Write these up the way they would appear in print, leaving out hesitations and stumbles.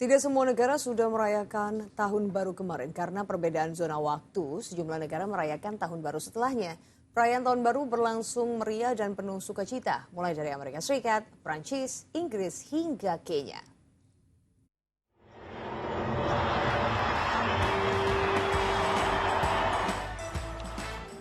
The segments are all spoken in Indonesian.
Tidak semua negara sudah merayakan tahun baru kemarin karena perbedaan zona waktu. Sejumlah negara merayakan tahun baru setelahnya. Perayaan tahun baru berlangsung meriah dan penuh sukacita, mulai dari Amerika Serikat, Prancis, Inggris hingga Kenya.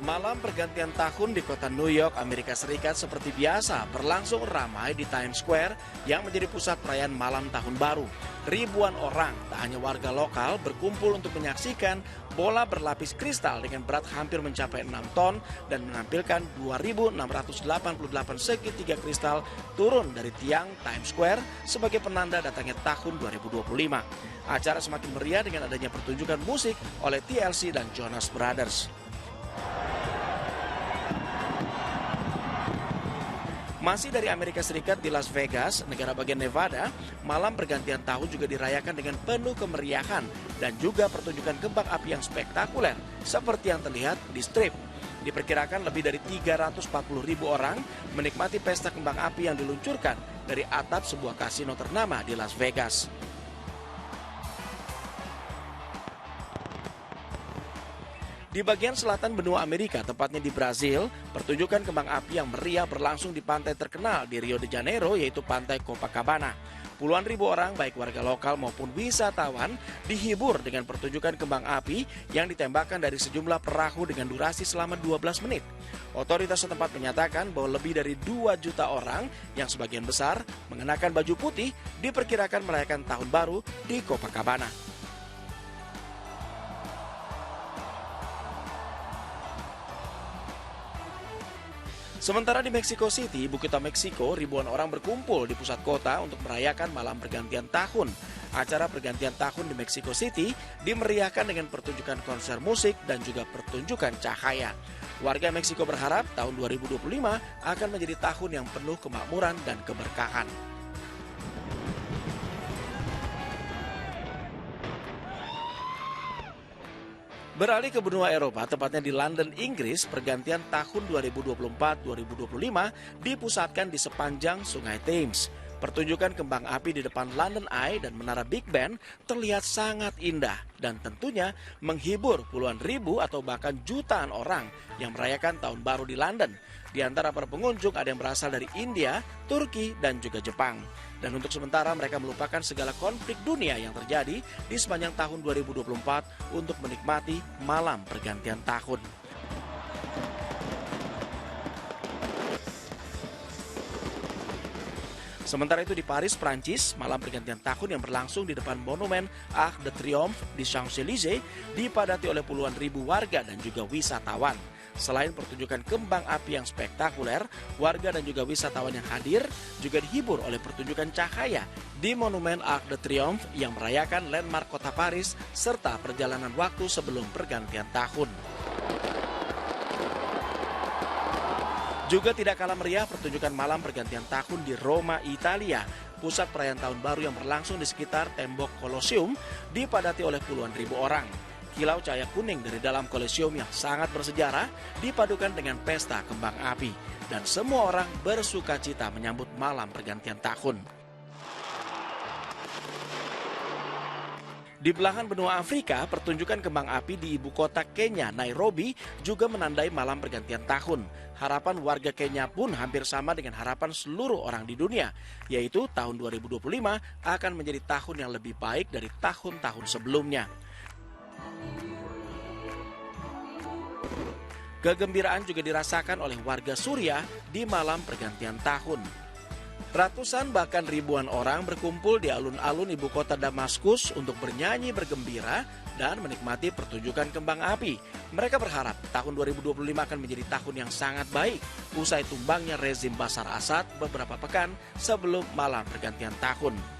Malam pergantian tahun di kota New York, Amerika Serikat seperti biasa berlangsung ramai di Times Square yang menjadi pusat perayaan malam tahun baru. Ribuan orang, tak hanya warga lokal, berkumpul untuk menyaksikan bola berlapis kristal dengan berat hampir mencapai 6 ton dan menampilkan 2.688 segitiga kristal turun dari tiang Times Square sebagai penanda datangnya tahun 2025. Acara semakin meriah dengan adanya pertunjukan musik oleh TLC dan Jonas Brothers. Masih dari Amerika Serikat di Las Vegas, negara bagian Nevada, malam pergantian tahun juga dirayakan dengan penuh kemeriahan dan juga pertunjukan kembang api yang spektakuler seperti yang terlihat di Strip. Diperkirakan lebih dari 340.000 orang menikmati pesta kembang api yang diluncurkan dari atap sebuah kasino ternama di Las Vegas. Di bagian selatan benua Amerika, tepatnya di Brazil, pertunjukan kembang api yang meriah berlangsung di pantai terkenal di Rio de Janeiro, yaitu Pantai Copacabana. Puluhan ribu orang, baik warga lokal maupun wisatawan, dihibur dengan pertunjukan kembang api yang ditembakkan dari sejumlah perahu dengan durasi selama 12 menit. Otoritas setempat menyatakan bahwa lebih dari 2 juta orang, yang sebagian besar mengenakan baju putih, diperkirakan merayakan tahun baru di Copacabana. Sementara di Mexico City, ibu kota Meksiko, ribuan orang berkumpul di pusat kota untuk merayakan malam pergantian tahun. Acara pergantian tahun di Mexico City dimeriahkan dengan pertunjukan konser musik dan juga pertunjukan cahaya. Warga Meksiko berharap tahun 2025 akan menjadi tahun yang penuh kemakmuran dan keberkahan. Beralih ke benua Eropa, tepatnya di London, Inggris, pergantian tahun 2024-2025 dipusatkan di sepanjang Sungai Thames. Pertunjukan kembang api di depan London Eye dan Menara Big Ben terlihat sangat indah dan tentunya menghibur puluhan ribu atau bahkan jutaan orang yang merayakan tahun baru di London. Di antara para pengunjung ada yang berasal dari India, Turki, dan juga Jepang. Dan untuk sementara mereka melupakan segala konflik dunia yang terjadi di sepanjang tahun 2024 untuk menikmati malam pergantian tahun. Sementara itu di Paris, Prancis, malam pergantian tahun yang berlangsung di depan monumen Arc de Triomphe di Champs-Élysées dipadati oleh puluhan ribu warga dan juga wisatawan. Selain pertunjukan kembang api yang spektakuler, warga dan juga wisatawan yang hadir juga dihibur oleh pertunjukan cahaya di monumen Arc de Triomphe yang merayakan landmark kota Paris serta perjalanan waktu sebelum pergantian tahun. Juga tidak kalah meriah pertunjukan malam pergantian tahun di Roma, Italia. Pusat perayaan tahun baru yang berlangsung di sekitar tembok Colosseum dipadati oleh puluhan ribu orang. Kilau cahaya kuning dari dalam Colosseum yang sangat bersejarah dipadukan dengan pesta kembang api. Dan semua orang bersuka cita menyambut malam pergantian tahun. Di belahan benua Afrika, pertunjukan kembang api di ibu kota Kenya, Nairobi, juga menandai malam pergantian tahun. Harapan warga Kenya pun hampir sama dengan harapan seluruh orang di dunia, yaitu tahun 2025 akan menjadi tahun yang lebih baik dari tahun-tahun sebelumnya. Kegembiraan juga dirasakan oleh warga Suriah di malam pergantian tahun. Ratusan bahkan ribuan orang berkumpul di alun-alun ibu kota Damaskus untuk bernyanyi bergembira dan menikmati pertunjukan kembang api. Mereka berharap tahun 2025 akan menjadi tahun yang sangat baik usai tumbangnya rezim Bashar Assad beberapa pekan sebelum malam pergantian tahun.